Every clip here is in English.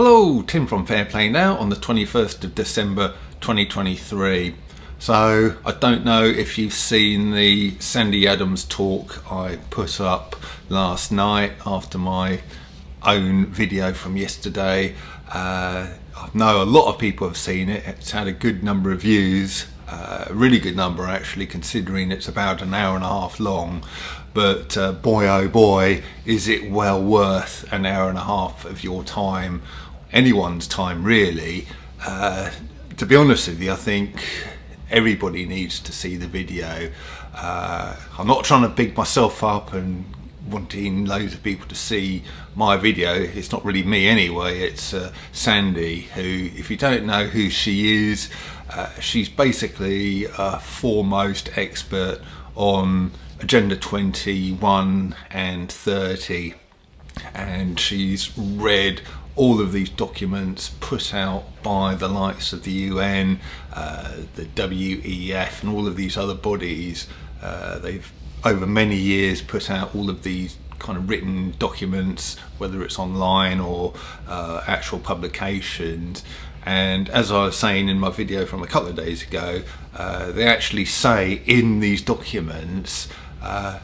Hello, Tim from Fair Play Now on the 21st of December 2023. So I don't know if you've seen the Sandy Adams talk I put up last night after my own video from yesterday. I know a lot of people have seen it. It's had a good number of views, a really good number actually, considering it's about an hour and a half long. But boy oh boy, is it well worth an hour and a half of your time, anyone's time really. To be honest with you, I think everybody needs to see the video. I'm not trying to big myself up and wanting loads of people to see my video. It's not really me anyway, it's Sandy, who, if you don't know who she is, she's basically a foremost expert on Agenda 21 and 30, and she's read all of these documents put out by the likes of the UN, the WEF and all of these other bodies. They've over many years put out all of these kind of written documents, whether it's online or actual publications. And as I was saying in my video from a couple of days ago, they actually say in these documents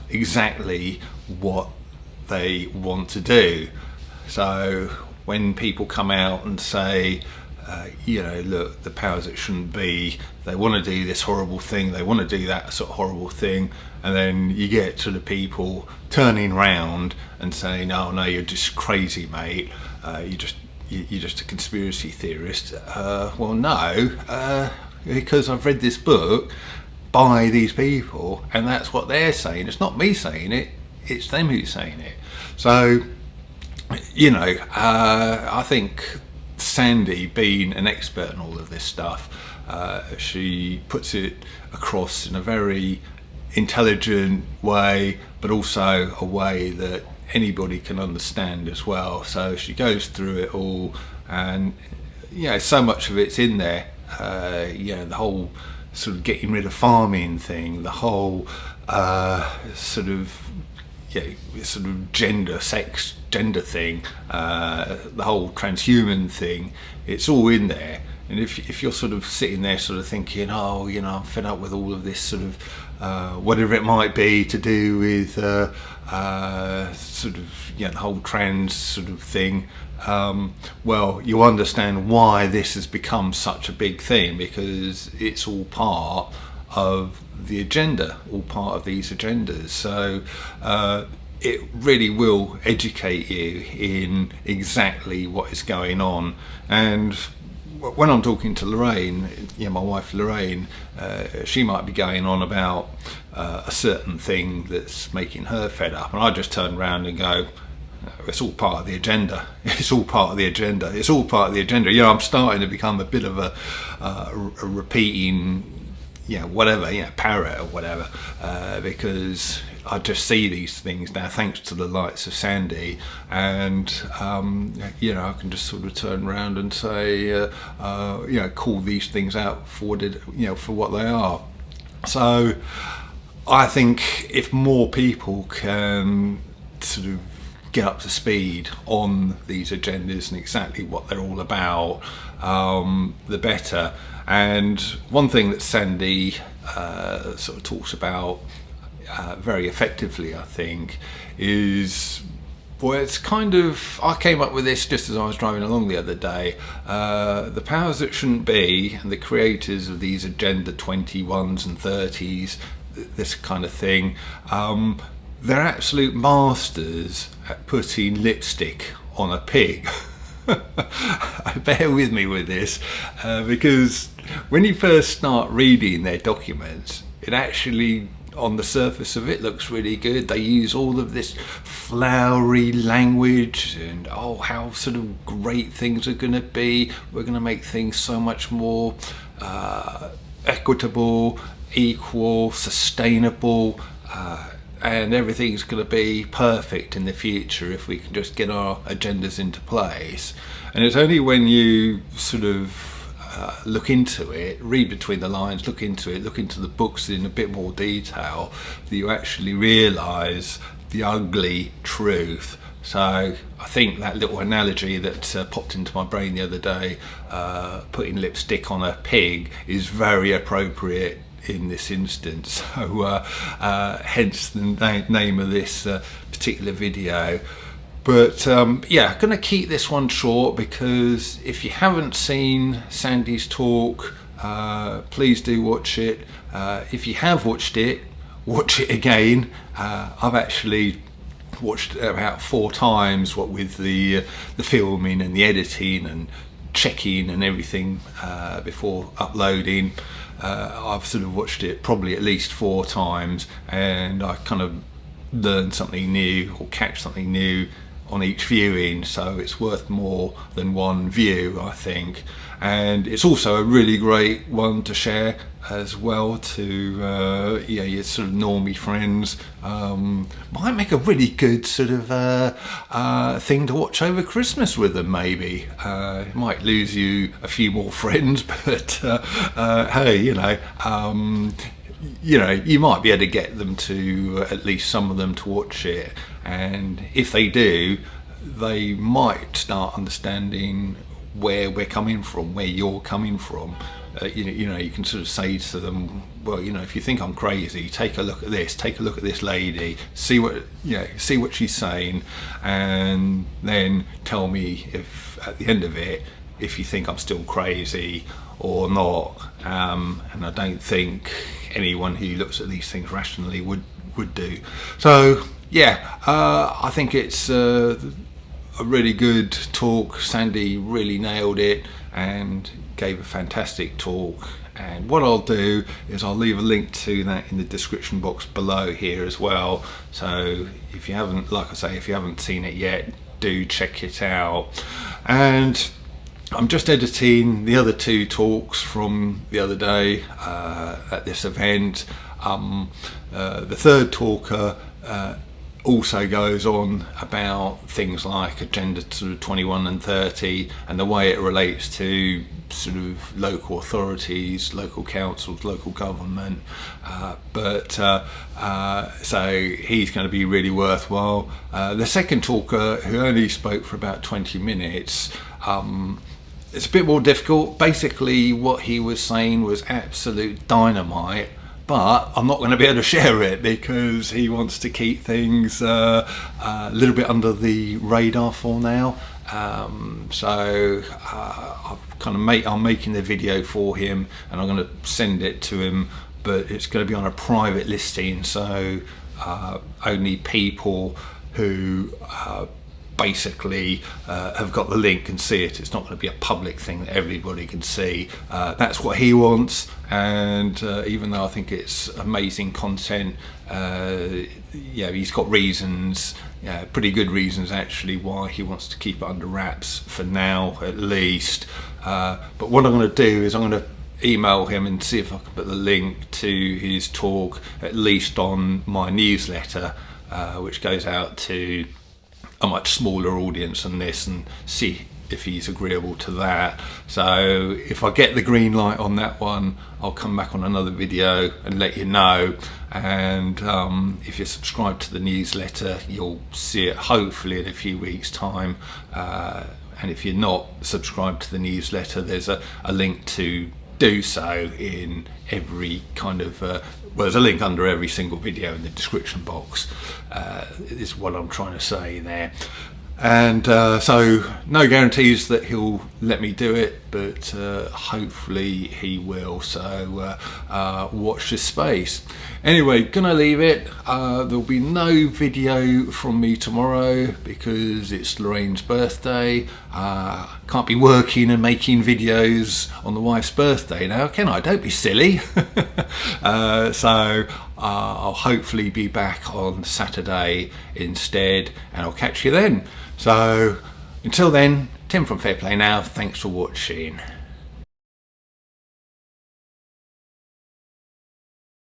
exactly what they want to do. So when people come out and say, look, the powers that shouldn't be, they want to do this horrible thing, they want to do that sort of horrible thing, and then you get to the people turning round and saying, oh no, you're just crazy, mate, you're just a conspiracy theorist. Well, no, because I've read this book by these people, and that's what they're saying. It's not me saying it, it's them who's saying it. So, I think Sandy, being an expert in all of this stuff, she puts it across in a very intelligent way, but also a way that anybody can understand as well. So she goes through it all, and so much of it's in there. The whole sort of getting rid of farming thing, the whole sort of gender thing, the whole transhuman thing. It's all in there. And if you're sort of sitting there sort of thinking, oh, I'm fed up with all of this sort of whatever it might be to do with the whole trans sort of thing, well, you understand why this has become such a big thing, because it's all part of the agenda, all part of these agendas. So it really will educate you in exactly what is going on. And when I'm talking to Lorraine, my wife Lorraine, she might be going on about a certain thing that's making her fed up, and I just turn around and go, it's all part of the agenda. It's all part of the agenda. It's all part of the agenda. I'm starting to become a bit of a repeating, parrot or whatever, because I just see these things now thanks to the likes of Sandy, and I can just sort of turn around and say, call these things out for what they are. So I think if more people can sort of get up to speed on these agendas and exactly what they're all about, the better. And one thing that Sandy sort of talks about very effectively, I think, is, it's kind of, I came up with this just as I was driving along the other day. The powers that shouldn't be, and the creators of these Agenda 21s and 30s, this kind of thing, they're absolute masters at putting lipstick on a pig. Bear with me with this, because when you first start reading their documents, it actually, on the surface of it, looks really good. They use all of this flowery language and how sort of great things are going to be. We're going to make things so much more equitable, equal, sustainable, and everything's going to be perfect in the future if we can just get our agendas into place. And it's only when you sort of look into it, read between the lines, look into it, look into the books in a bit more detail, that you actually realise the ugly truth. So I think that little analogy that popped into my brain the other day, putting lipstick on a pig, is very appropriate in this instance. So hence the name of this particular video. But yeah, going to keep this one short, because if you haven't seen Sandy's talk, please do watch it. If you have watched it, watch it again. I've actually watched it about 4 times, what with the filming and the editing and checking and everything before uploading. I've sort of watched it probably at least 4 times, and I kind of learn something new or catch something new on each viewing, so it's worth more than one view, I think. And it's also a really great one to share as well to yeah, your sort of normie friends. Might make a really good sort of thing to watch over Christmas with them, maybe. Might lose you a few more friends, but hey, you know, you might be able to get them to, at least some of them, to watch it, and if they do, they might start understanding where we're coming from, where you're coming from. You know, you can sort of say to them, well, you know, if you think I'm crazy, take a look at this, take a look at this lady, see what, you know, see what she's saying, and then tell me if at the end of it, if you think I'm still crazy or not. And I don't think anyone who looks at these things rationally would do. So yeah, I think it's a really good talk. Sandy really nailed it and gave a fantastic talk. And what I'll do is I'll leave a link to that in the description box below here as well. So if you haven't, like I say, if you haven't seen it yet, do check it out. And I'm just editing the other 2 talks from the other day at this event. The third talker also goes on about things like Agenda sort of 21 and 30 and the way it relates to sort of local authorities, local councils, local government. So he's going to be really worthwhile. The second talker, who only spoke for about 20 minutes, it's a bit more difficult. Basically what he was saying was absolute dynamite, but I'm not going to be able to share it because he wants to keep things a little bit under the radar for now. So I'm making the video for him and I'm going to send it to him, but it's going to be on a private listing, so only people who basically have got the link and see it. It's not going to be a public thing that everybody can see. That's what he wants, and even though I think it's amazing content, yeah, he's got reasons, pretty good reasons actually, why he wants to keep it under wraps for now at least. But what I'm going to do is I'm going to email him and see if I can put the link to his talk at least on my newsletter, which goes out to a much smaller audience than this, and see if he's agreeable to that. So if I get the green light on that one, I'll come back on another video and let you know. And if you're subscribed to the newsletter, you'll see it hopefully in a few weeks time. And if you're not subscribed to the newsletter, there's a link to do so in every kind of well, there's a link under every single video in the description box, is what I'm trying to say there. And so no guarantees that he'll let me do it, but hopefully he will, so watch this space. Anyway, gonna leave it. There'll be no video from me tomorrow because it's Lorraine's birthday. Can't be working and making videos on the wife's birthday now, can I? Don't be silly. So I'll hopefully be back on Saturday instead, and I'll catch you then. So until then, Tim from Fair Play Now, thanks for watching.